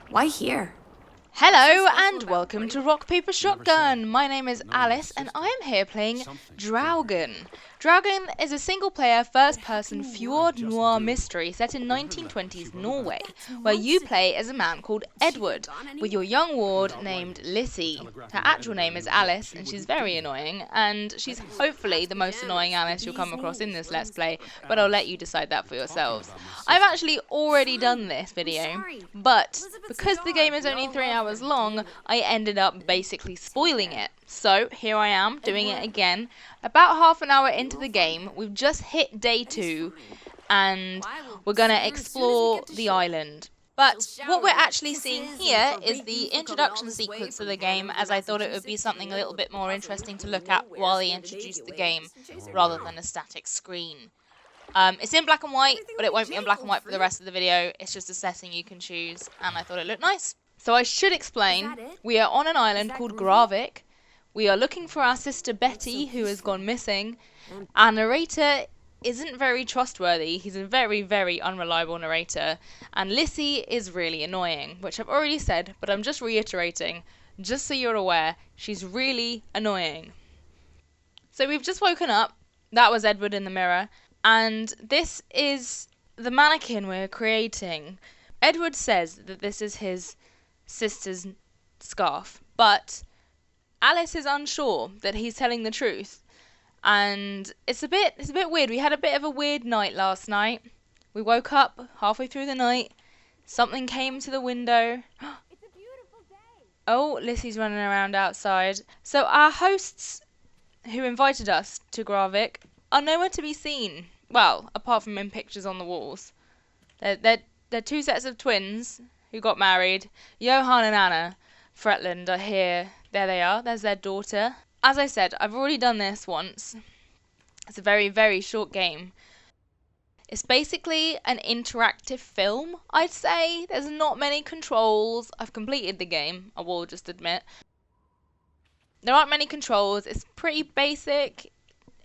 Why here? Hello and welcome to Rock Paper Shotgun. My name is Alice and I am here playing Draugen. Draugen is a single-player, first-person fjord noir mystery set in 1920s Norway, where you play as a man called Edward, with your young ward named Lissie. Her actual name is Alice, and she's very annoying, and she's hopefully the most annoying Alice you'll come across in this Let's Play, but I'll let you decide that for yourselves. I've actually already done this video, but because the game is only 3 hours long, I ended up basically spoiling it. So here I am doing it again. About half an hour into the game, we've just hit day 2 and we're gonna explore the island. But what we're actually seeing here is the introduction sequence of the game, as I thought it would be something a little bit more interesting to look at while they introduced the game rather than a static screen. It's in black and white, but it won't be in black and white for the rest of the video. It's just a setting you can choose, and I thought it looked nice. So I should explain, we are on an island called Gråvik. We are looking for our sister Betty, who has gone missing. Our narrator isn't very trustworthy. He's a very, very unreliable narrator. And Lissie is really annoying, which I've already said, but I'm just reiterating, just so you're aware, she's really annoying. So we've just woken up. That was Edward in the mirror. And this is the mannequin we're creating. Edward says that this is his sister's scarf, but Alice is unsure that he's telling the truth, and it's a bit weird. We had a bit of a weird night last night. We woke up halfway through the night. Something came to the window. It's a beautiful day. Oh, Lissie's running around outside. So our hosts, who invited us to Graavik, are nowhere to be seen. Well, apart from in pictures on the walls. They're two sets of twins who got married. Johan and Anna Fretland are here. There they are. There's their daughter. As I said, I've already done this once. It's a very, very short game. It's basically an interactive film, I'd say. There's not many controls. I've completed the game, I will just admit. There aren't many controls. It's pretty basic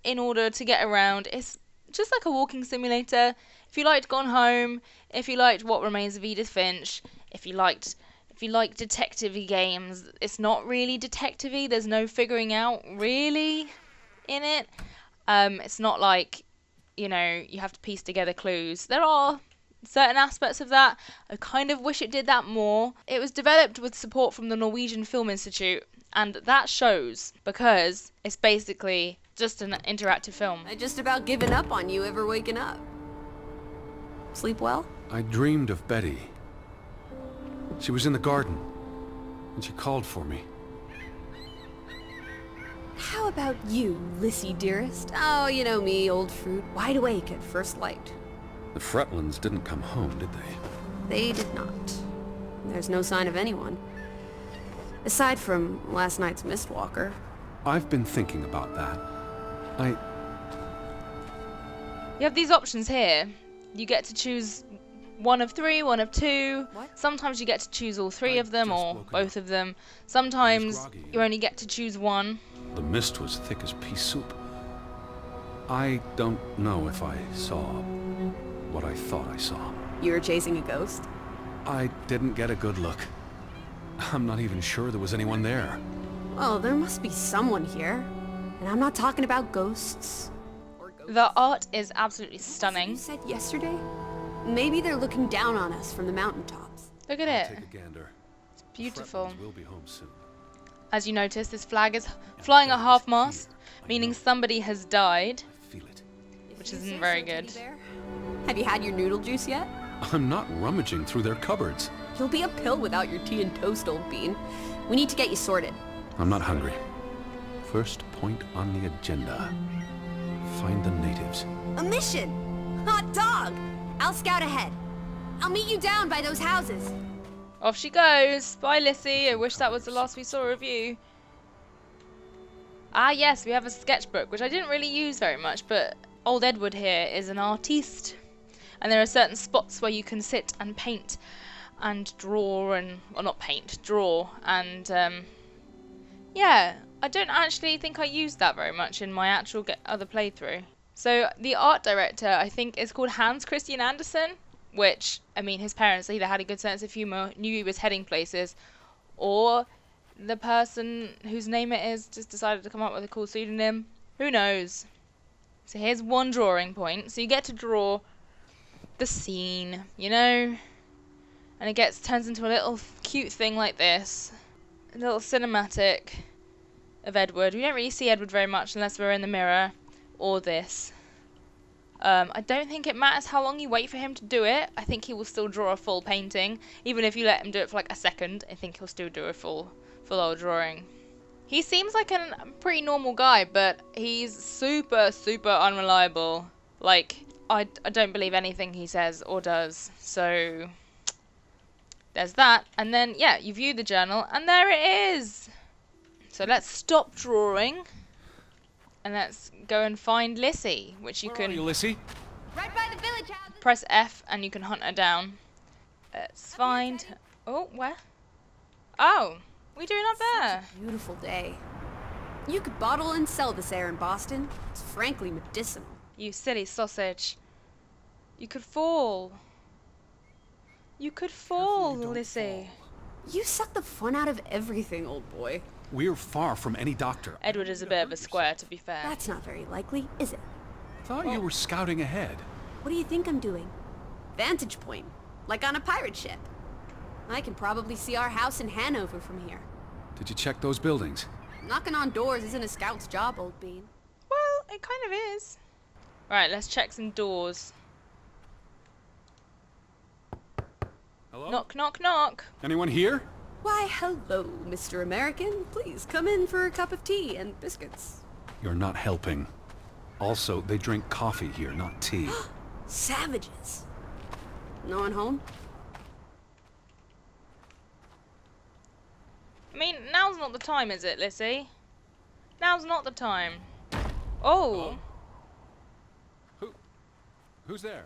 in order to get around. It's just like a walking simulator. If you liked Gone Home, if you liked What Remains of Edith Finch, if you like detective-y games, it's not really detective-y. There's no figuring out really in it. It's not like, you know, you have to piece together clues. There are certain aspects of that. I kind of wish it did that more. It was developed with support from the Norwegian Film Institute, and that shows because it's basically just an interactive film. I just about given up on you ever waking up. Sleep well? I dreamed of Betty. She was in the garden, and she called for me. How about you, Lissie dearest? Oh, you know me, old fruit, wide awake at first light. The Fretlands didn't come home, did they? They did not. There's no sign of anyone. Aside from last night's Mistwalker. I've been thinking about that. You have these options here. You get to choose one of 3, one of 2. What? Sometimes you get to choose all 3 of them or both of them. Sometimes you only get to choose one. The mist was thick as pea soup. I don't know if I saw what I thought I saw. You were chasing a ghost? I didn't get a good look. I'm not even sure there was anyone there. Well, there must be someone here. And I'm not talking about ghosts. The art is absolutely stunning. You said yesterday? Maybe they're looking down on us from the mountaintops. Look at Take it. a gander. It's beautiful. We'll be home soon. As you notice, this flag is flying at half-mast, meaning somebody has died, I feel it. which isn't very good. Have you had your noodle juice yet? I'm not rummaging through their cupboards. You'll be a pill without your tea and toast, old bean. We need to get you sorted. I'm not hungry. First point on the agenda. Find the natives. A mission! Hot dog! I'll scout ahead. I'll meet you down by those houses. Off she goes. Bye, Lissie. I wish that was the last we saw of you. Ah, yes, we have a sketchbook, which I didn't really use very much, but old Edward here is an artiste. And there are certain spots where you can sit and paint and draw and... well, not paint, draw. And, yeah, I don't actually think I used that very much in my actual other playthrough. So the art director, I think, is called Hans Christian Andersen. Which, I mean, his parents either had a good sense of humour, knew he was heading places, or the person whose name it is just decided to come up with a cool pseudonym. Who knows? So here's one drawing point. So you get to draw the scene, you know? And it turns into a little cute thing like this. A little cinematic of Edward. We don't really see Edward very much unless we're in the mirror, or this. I don't think it matters how long you wait for him to do it. I think he will still draw a full painting. Even if you let him do it for like a second, I think he'll still do a full old drawing. He seems like a pretty normal guy, but he's super, super unreliable. Like, I don't believe anything he says or does. So, there's that. And then, yeah, you view the journal, and there it is! So let's stop drawing. And let's go and find Lissie, which you Where are you, Lissie? Right by the village house. press F and you can hunt her down. Let's find... Oh, where? Oh, what are you doing up there? Such a beautiful day. You could bottle and sell this air in Boston. It's frankly medicinal. You silly sausage. You could fall. You could fall, Lissie. You suck the fun out of everything, old boy. We're far from any doctor. Edward is a bit of a square, to be fair. That's not very likely, is it? Thought you were scouting ahead. What do you think I'm doing? Vantage point, like on a pirate ship. I can probably see our house in Hanover from here. Did you check those buildings? Knocking on doors isn't a scout's job, old bean. Well, it kind of is. Right, let's check some doors. Hello? Knock, knock, knock. Anyone here? Why, hello, Mr. American. Please come in for a cup of tea and biscuits. You're not helping. Also, they drink coffee here, not tea. Savages. No one home? I mean, now's not the time, is it, Lissie? Now's not the time. Oh. Who's there?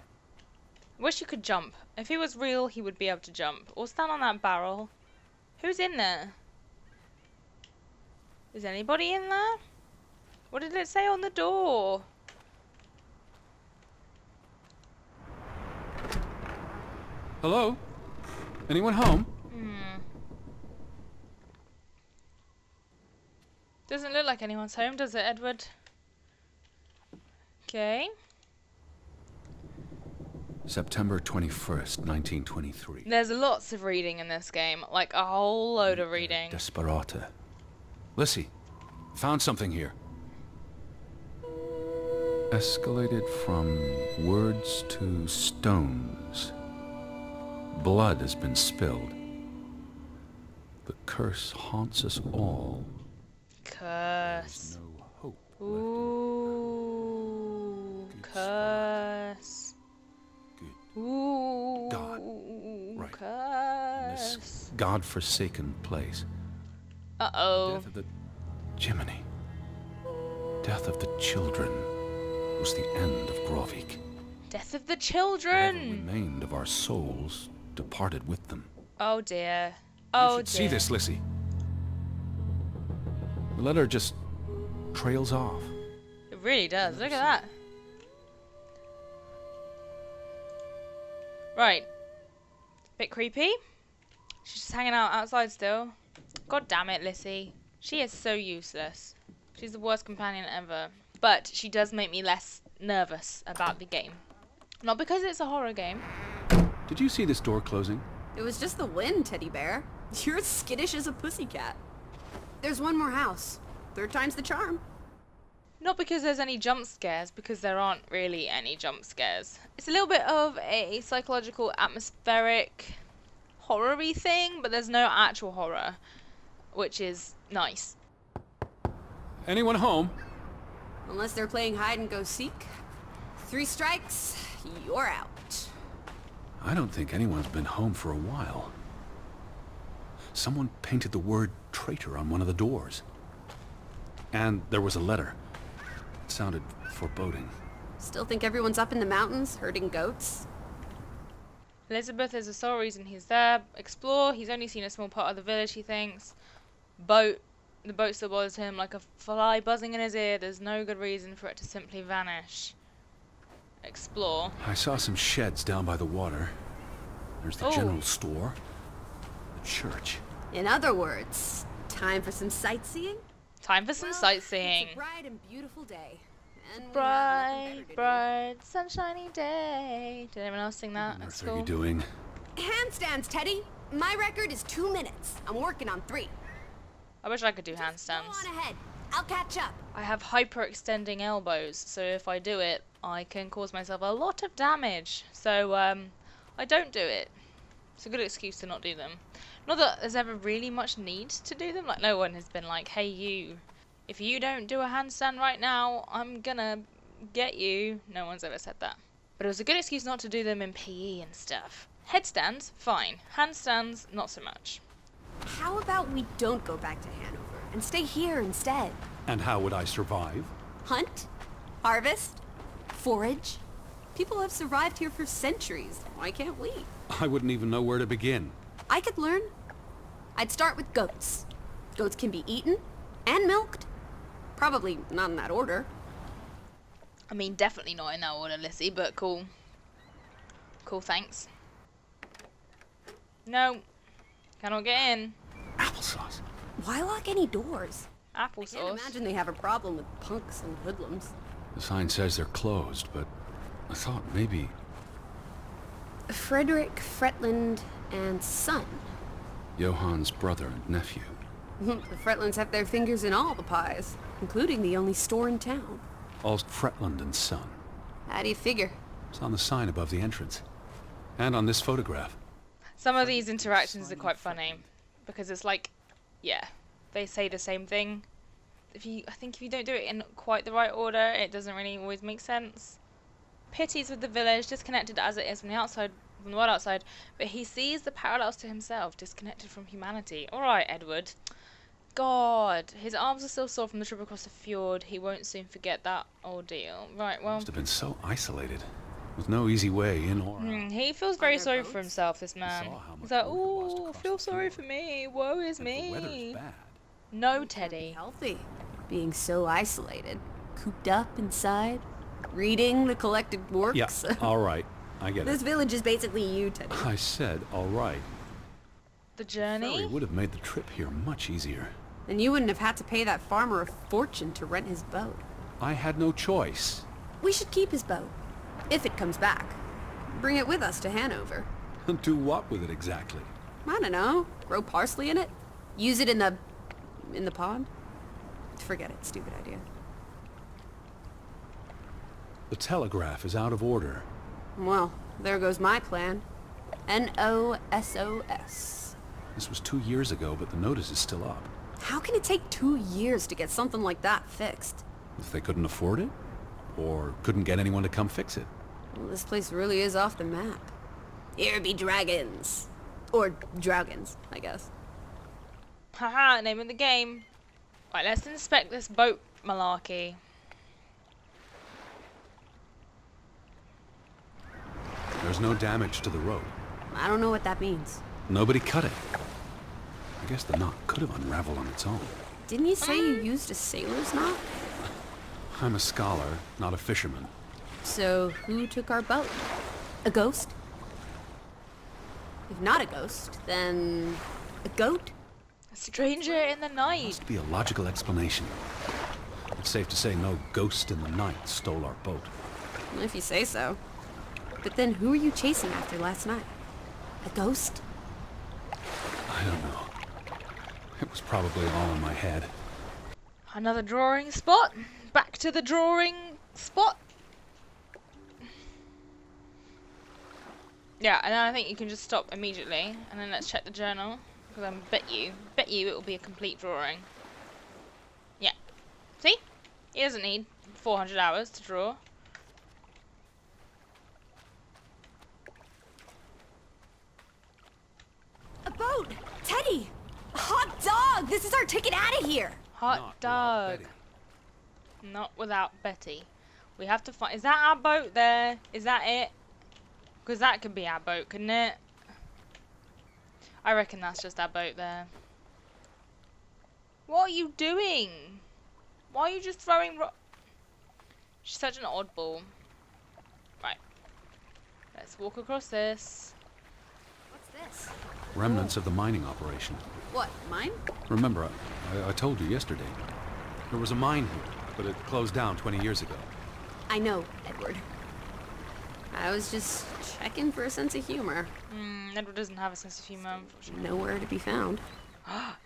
Wish you could jump. If he was real, he would be able to jump. Or stand on that barrel. Who's in there? Is anybody in there? What did it say on the door? Hello? Anyone home? Doesn't look like anyone's home, does it, Edward? Okay. September 21st, 1923. There's lots of reading in this game. Like, a whole load of reading. Desperata. Lissie, found something here. Escalated from words to stones. Blood has been spilled. The curse haunts us all. Curse. No hope. Ooh. Curse. Good. Ooh. God. Right. Curse. This God-forsaken place. Uh-oh. Death of the Jiminy. Death of the children was the end of Gråvik. Death of the Whatever children. remained of our souls departed with them. Oh dear. You Oh should dear. see this, Lissie. The letter just trails off. It really does. Look at that. Right. Bit creepy. She's just hanging out outside still. God damn it, Lissie. She is so useless. She's the worst companion ever. But she does make me less nervous about the game. Not because it's a horror game. Did you see this door closing? It was just the wind, teddy bear. You're as skittish as a pussycat. There's one more house. Third time's the charm. Not because there's any jump scares, because there aren't really any jump scares. It's a little bit of a psychological, atmospheric, horror-y thing, but there's no actual horror, which is nice. Anyone home? Unless they're playing hide and go seek. 3 strikes, you're out. I don't think anyone's been home for a while. Someone painted the word traitor on one of the doors. And there was a letter. It sounded foreboding. Still think everyone's up in the mountains, herding goats? Elizabeth is the sole reason he's there. Explore, he's only seen a small part of the village, he thinks. Boat, the boat still bothers him like a fly buzzing in his ear. There's no good reason for it to simply vanish. explore. I saw some sheds down by the water. There's the general store. The church. In other words, time for some sightseeing? Time for some sightseeing. It's a bright and beautiful day. And Bright, sunshiny day. Did anyone else sing that at What school? are you doing? Handstands, Teddy. My record is 2 minutes. I'm working on 3. I wish I could do Go handstands. on ahead. I'll catch up. I have hyperextending elbows, so if I do it, I can cause myself a lot of damage. So, I don't do it. It's a good excuse to not do them. Not that there's ever really much need to do them. Like, no one has been like, hey, you, if you don't do a handstand right now, I'm gonna get you. No one's ever said that. But it was a good excuse not to do them in PE and stuff. Headstands, fine. Handstands, not so much. How about we don't go back to Hanover and stay here instead? And how would I survive? Hunt? Harvest? Forage? People have survived here for centuries. Why can't we? I wouldn't even know where to begin. I could learn. I'd start with goats. Goats can be eaten and milked. Probably not in that order. I mean, definitely not in that order, Lissie, but cool. Cool, thanks. No. Cannot get in. Applesauce. Why lock any doors? I can't Applesauce. imagine they have a problem with punks and hoodlums. The sign says they're closed, but I thought maybe... Frederick Fretland and son. Johann's brother and nephew. The Fretlands have their fingers in all the pies, including the only store in town. All's Fretland and Son. How do you figure? It's on the sign above the entrance. And on this photograph. Some of these interactions are quite funny because it's like, yeah, they say the same thing. I think if you don't do it in quite the right order, it doesn't really always make sense. Pities with the village, disconnected as it is from the outside, from the world outside, but he sees the parallels to himself, disconnected from humanity. All right, Edward. God, his arms are still sore from the trip across the fjord. He won't soon forget that ordeal. Right, well, Must have been so isolated, with no easy way in or out. he feels very sorry for himself, this man. saw how He's much like, water lost oh, across feel the sorry fjord. for me. Woe is And the weather's me. bad. No, Teddy. Healthy. Being so isolated. Cooped up inside. Reading the collected works. Yeah, all right. I get This it. village is basically you, Teddy. I said all right. The Ferry journey? would have made the trip here much easier. And you wouldn't have had to pay that farmer a fortune to rent his boat. I had no choice. We should keep his boat. If it comes back. Bring it with us to Hanover. Do what with it exactly? I don't know. Grow parsley in it? Use it in the pond? Forget it. Stupid idea. The telegraph is out of order. Well, there goes my plan. NOSOS. This was 2 years ago, but the notice is still up. How can it take 2 years to get something like that fixed? If they couldn't afford it? Or couldn't get anyone to come fix it? Well, this place really is off the map. Here be dragons. Or Draugans, I guess. Haha, name of the game. Right, let's inspect this boat malarkey. There's no damage to the rope. I don't know what that means. Nobody cut it. I guess the knot could have unraveled on its own. Didn't you say you used a sailor's knot? I'm a scholar, not a fisherman. So, who took our boat? A ghost? If not a ghost, then a goat? A stranger in the night. Must be a logical explanation. It's safe to say no ghost in the night stole our boat. If you say so. But then who were you chasing after last night? A ghost? I don't know. It was probably all in my head. Another drawing spot. Back to the drawing spot. Yeah, and then I think you can just stop immediately, and then let's check the journal, because I bet you it will be a complete drawing. Yeah. See? He doesn't need 400 hours to draw. A boat! Teddy! A hot dog! This is our ticket out of here! Hot Not without dog. Betty. Not without Betty. We have to find. Is that our boat there? Is that it? Because that could be our boat, couldn't it? I reckon that's just our boat there. What are you doing? Why are you just throwing She's such an oddball. Let's walk across this. What's this? Remnants of the mining operation. What, mine? Remember, I told you yesterday. There was a mine here, but it closed down 20 years ago. I know, Edward. I was just checking for a sense of humor. Edward doesn't have a sense of humour, unfortunately. Nowhere to be found.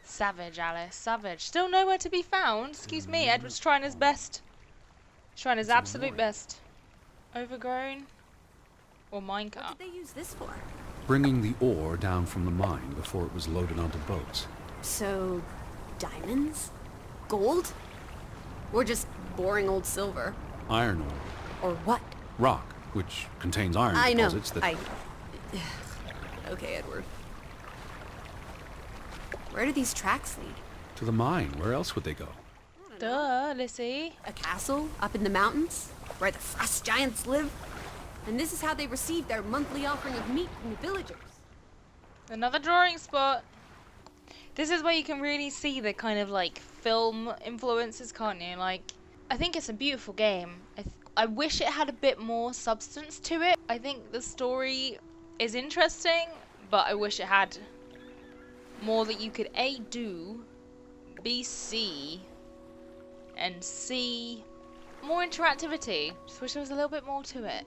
Savage, Alice, savage. Still nowhere to be found? Excuse me, Edward's trying his best. He's trying his absolute best. Overgrown? Or minecart? What did they use this for? Bringing the ore down from the mine before it was loaded onto boats. So, diamonds? Gold? Or just boring old silver? Iron ore. Or what? Rock, which contains iron I know. deposits that... Okay, Edward. Where do these tracks lead? To the mine. Where else would they go? Duh, Lissie. A castle up in the mountains? Where the frost giants live? And this is how they receive their monthly offering of meat from the villagers. Another drawing spot. This is where you can really see the kind of like film influences, can't you? Like, I think it's a beautiful game. I wish it had a bit more substance to it. I think the story is interesting, but I wish it had more that you could A, do, B, see, and C, more interactivity. Just wish there was a little bit more to it.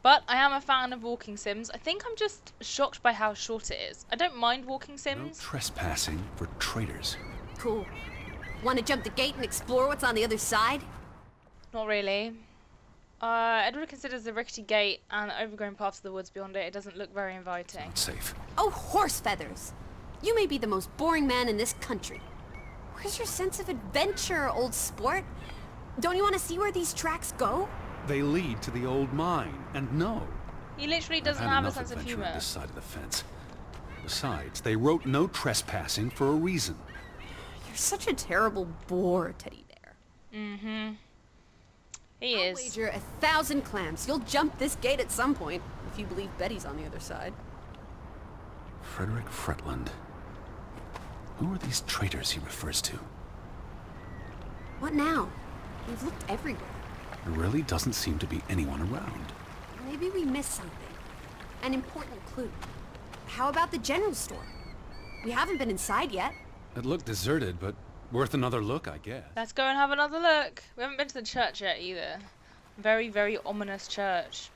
But I am a fan of walking sims. I think I'm just shocked by how short it is. I don't mind walking No sims. trespassing for traitors. Cool. Want to jump the gate and explore what's on the other side? Not really. Edward considers the rickety gate and the overgrown parts of the woods beyond it. It doesn't look very inviting. Not safe. Oh, horse feathers! You may be the most boring man in this country. Where's your sense of adventure, old sport? Don't you want to see where these tracks go? They lead to the old mine, and no. He literally doesn't I've had have a enough sense of adventure on humour. this side of the fence. Besides, they wrote no trespassing for a reason. You're such a terrible bore, Teddy Bear. Mm-hmm. He I'll is. wager 1,000 clams you'll jump this gate at some point, if you believe Betty's on the other side. Frederick Fretland. Who are these traitors he refers to? What now? We've looked everywhere. There really doesn't seem to be anyone around. Maybe we missed something. An important clue. How about the general store? We haven't been inside yet. It looked deserted, but worth another look, I guess. Let's go and have another look. We haven't been to the church yet either. Very, very ominous church.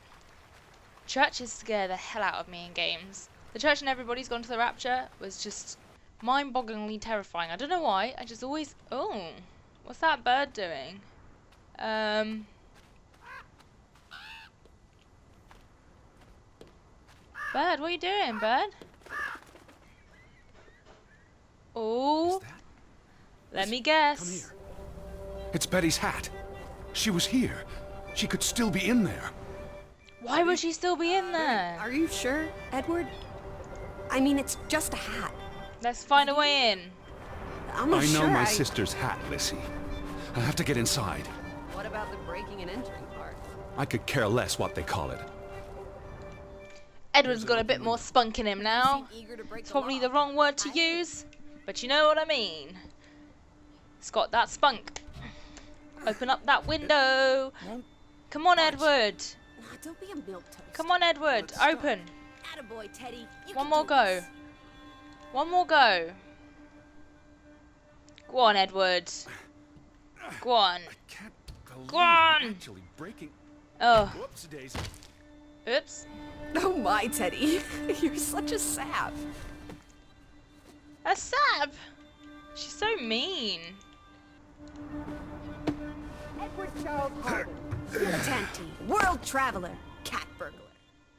Churches scare the hell out of me in games. The church and everybody's gone to the rapture was just mind-bogglingly terrifying. I don't know why. I just always... Oh, what's that bird doing? Bird, what are you doing, bird? Oh, let me guess. Come here. It's Betty's hat. She was here. She could still be in there. Why would she still be in there? Are you sure, Edward? I mean, it's just a hat. Let's find a way in. I'm not I know sure my sister's hat, Lissie. I have to get inside. What about the breaking and entering part? I could care less what they call it. Edward's got a bit more spunk in him now. Eager to break It's the probably law. the wrong word to use, but you know what I mean. It's got that spunk. Open up that window. Come on, Edward. Nah, don't be a milquetoast. Come on, Edward. Open. Attaboy, Teddy. You One can more do go. this. One more go. Go on, Edward. Go on. Can't believe Go on. I'm actually breaking. Oh, Whoops, Daisy. oops. Oh my, Teddy. You're such a sap. A sap. She's so mean. Edward Charles Harden. Dilettante, world traveler, cat burglar.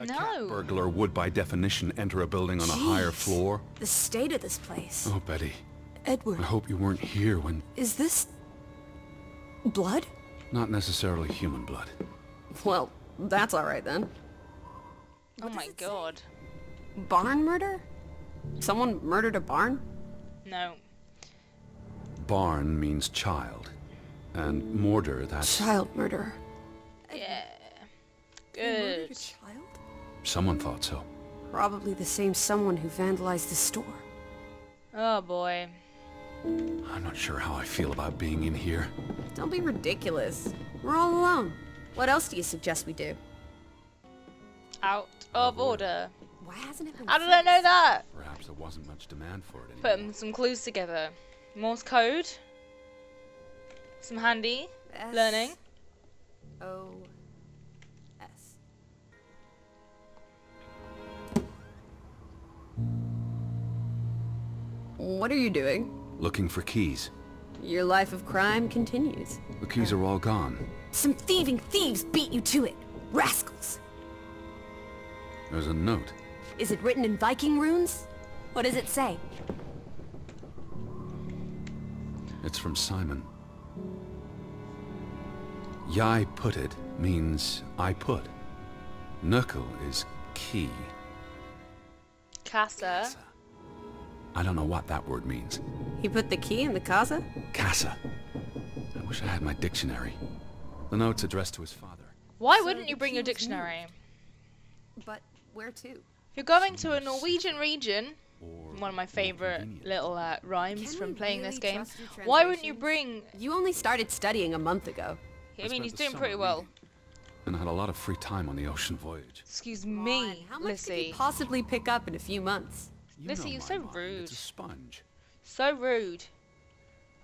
A No. cat burglar would, by definition, enter a building on a higher Jeez. floor. The state of this place. Oh, Betty. Edward, I hope you weren't here when... is this blood? Not necessarily human blood. Well, that's all right then. Oh my god. Barn murder? Someone murdered a barn? No. Barn means child. And mortar, that's... Child murder. Yeah. Murdered a Good. child? Someone thought so. Probably the same someone who vandalized the store. Oh boy. I'm not sure how I feel about being in here. Don't be ridiculous. We're all alone. What else do you suggest we do? out of order. Why hasn't it been How did I know that? Perhaps there wasn't much demand for it anymore. Putting some clues together. Morse code. Some handy learning. S-O-S. What are you doing? Looking for keys. Your life of crime continues. The keys are all gone. Some thieving thieves beat you to it. Rascals. There's a note. Is it written in Viking runes? What does it say? It's from Simon. Jai put it means I put. Nøkkel is key. Casa. I don't know what that word means. He put the key in the casa? Casa. I wish I had my dictionary. The note's addressed to his father. Why So wouldn't the you bring key your was dictionary? But where to? If you're going to a Norwegian region, Or one of my more favourite convenient. little rhymes Can from we playing this really game, trust your why wouldn't you translations? bring... You only started studying a month ago. I mean, spent he's the doing summer pretty well. reading, and I had a lot of free time on the ocean voyage. Excuse Come on, me, how much could you Lissie. possibly pick up in a few months? You Lissie, know you're my so mind. rude. It's a sponge. So rude.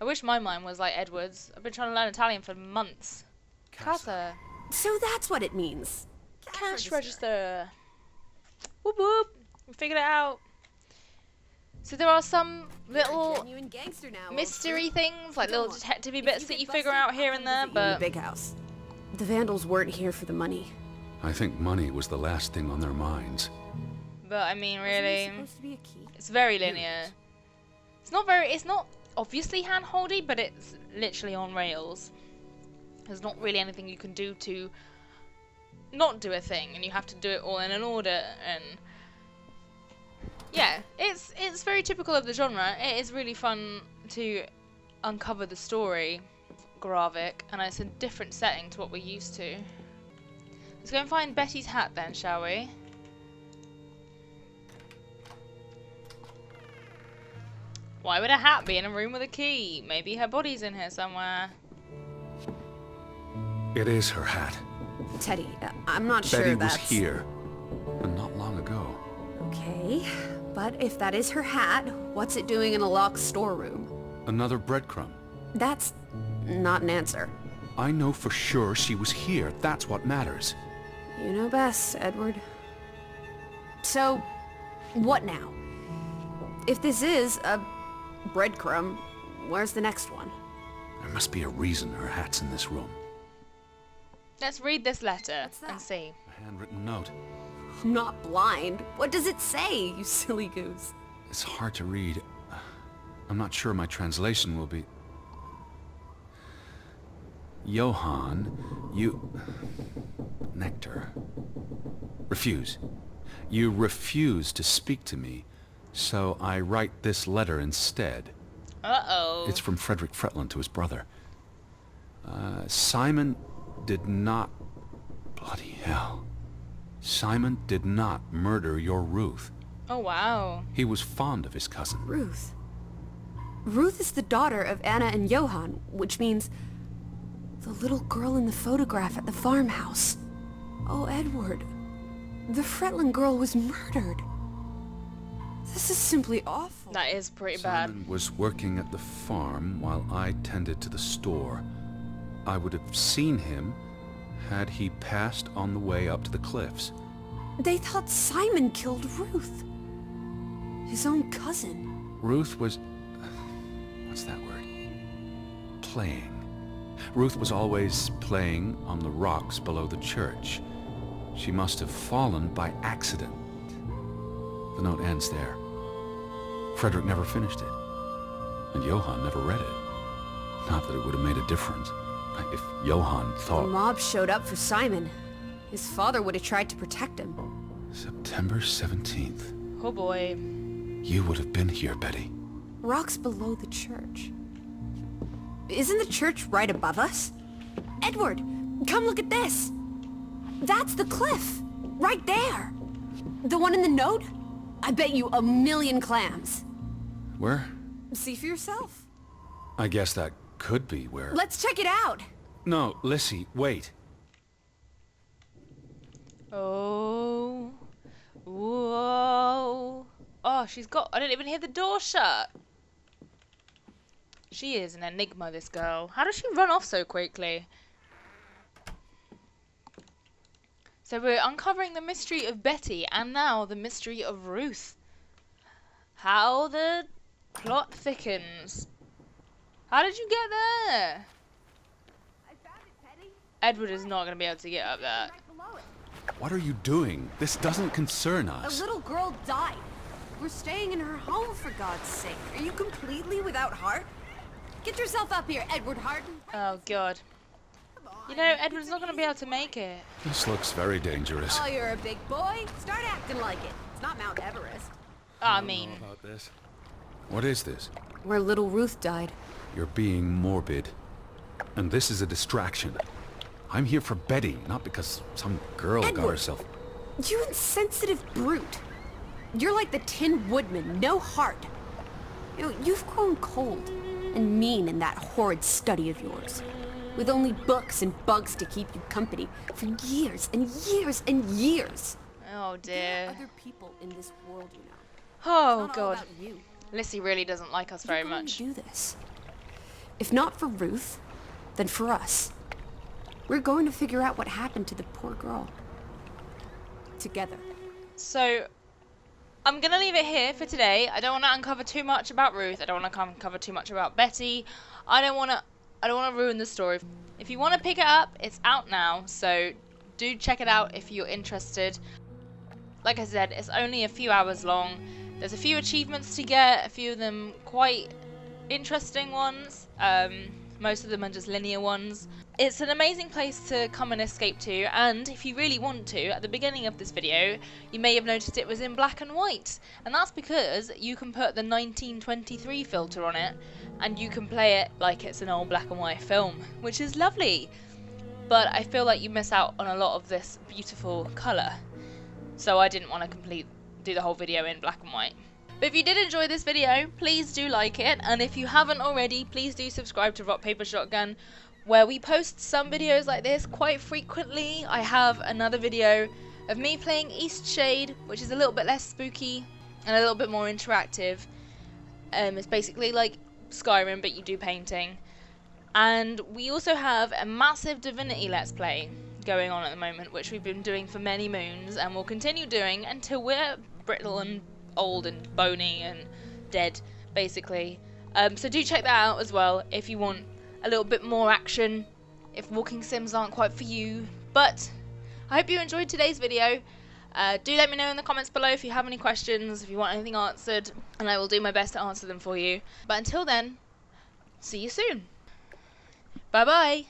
I wish my mind was like Edward's. I've been trying to learn Italian for months. Casa. So that's what it means. Cash register. Whoop whoop. We figured it out. So there are some little Genuine gangster now, old mystery friend. things, like little Don't. detective-y If bits that get you figure busted, out I'll here come and there, visit you in the but big house. The Vandals weren't here for the money. I think money was the last thing on their minds. I mean, Wasn't there really, supposed to be a key? it's very linear. It's not obviously hand-holdy, but it's literally on rails. There's not really anything you can do to not do a thing, and you have to do it all in an order, and yeah, it's very typical of the genre. It is really fun to uncover the story, Gråvik, and it's a different setting to what we're used to. Let's go and find Betty's hat then, shall we? Why would a hat be in a room with a key? Maybe her body's in here somewhere. It is her hat. Teddy, I'm not sure Betty that's... was here, and not long ago. Okay, but if that is her hat, what's it doing in a locked storeroom? Another breadcrumb. That's not an answer. I know for sure she was here. That's what matters. You know best, Edward. So, what now? If this is a breadcrumb, where's the next one? There must be a reason her hat's in this room. Let's read this letter What's that? and see. A handwritten note. I'm not blind. What does it say, you silly goose? It's hard to read. I'm not sure my translation will be... Johan, you... Nectar. Refuse. You refuse to speak to me, so I write this letter instead. Uh-oh. It's from Frederick Fretland to his brother. Simon did not... Bloody hell. Simon did not murder your Ruth. Oh, wow. He was fond of his cousin. Ruth. Ruth is the daughter of Anna and Johan, which means the little girl in the photograph at the farmhouse. Oh, Edward. The Fretland girl was murdered. This is simply awful. That is pretty bad. Simon was working at the farm while I tended to the store. I would have seen him had he passed on the way up to the cliffs. They thought Simon killed Ruth. His own cousin. Ruth was... what's that word? Playing. Ruth was always playing on the rocks below the church. She must have fallen by accident. The note ends there. Frederick never finished it. And Johan never read it. Not that it would have made a difference. If Johan The thought... mob showed up for Simon. His father would have tried to protect him. September 17th. Oh boy. You would have been here, Betty. Rocks below the church. Isn't the church right above us? Edward, come look at this. That's the cliff. Right there. The one in the note? I bet you 1,000,000 clams. Where? See for yourself. I guess that could be where... Let's check it out. No, Lissie, wait. Oh. Whoa. Oh, she's got... I didn't even hear the door shut. She is an enigma, this girl. How does she run off so quickly? So we're uncovering the mystery of Betty and now the mystery of Ruth. How the plot thickens. How did you get there? Edward is not going to be able to get up there. What are you doing? This doesn't concern us. A little girl died. We're staying in her home, for God's sake. Are you completely without heart? Get yourself up here, Edward Harden. Oh, God. You know, Edward's not going to be able to make it. This looks very dangerous. Oh, you're a big boy. Start acting like it. It's not Mount Everest. I mean... Know about this. What is this? Where little Ruth died. You're being morbid. And this is a distraction. I'm here for Betty, not because some girl got Edward, herself... You insensitive brute. You're like the Tin Woodman, no heart. You know, you've grown cold and mean in that horrid study of yours. With only books and bugs to keep you company for years and years and years. Oh, dear. There are other people in this world, you know. Oh, It's not all God. about you. Lissie really doesn't like us very You're going much. to do this. If not for Ruth, then for us. We're going to figure out what happened to the poor girl. Together. So, I'm going to leave it here for today. I don't want to uncover too much about Ruth. I don't want to uncover too much about Betty. I don't want to ruin the story. If you want to pick it up, it's out now. So, do check it out if you're interested. Like I said, it's only a few hours long. There's a few achievements to get, a few of them quite interesting ones. Most of them are just linear ones. It's an amazing place to come and escape to, and if you really want to, at the beginning of this video, you may have noticed it was in black and white. And that's because you can put the 1923 filter on it, and you can play it like it's an old black and white film, which is lovely. But I feel like you miss out on a lot of this beautiful colour. So I didn't want to do the whole video in black and white. But if you did enjoy this video, please do like it, and if you haven't already, please do subscribe to Rock Paper Shotgun, where we post some videos like this quite frequently. I have another video of me playing Eastshade, which is a little bit less spooky and a little bit more interactive. It's basically like Skyrim, but you do painting. And we also have a massive Divinity Let's Play going on at the moment, which we've been doing for many moons, and we'll continue doing until we're brittle and old and bony and dead, basically. So do check that out as well if you want a little bit more action, if walking sims aren't quite for you. But I hope you enjoyed today's video. Do let me know in the comments below if you have any questions, if you want anything answered, and I will do my best to answer them for you. But until then, see you soon. Bye bye.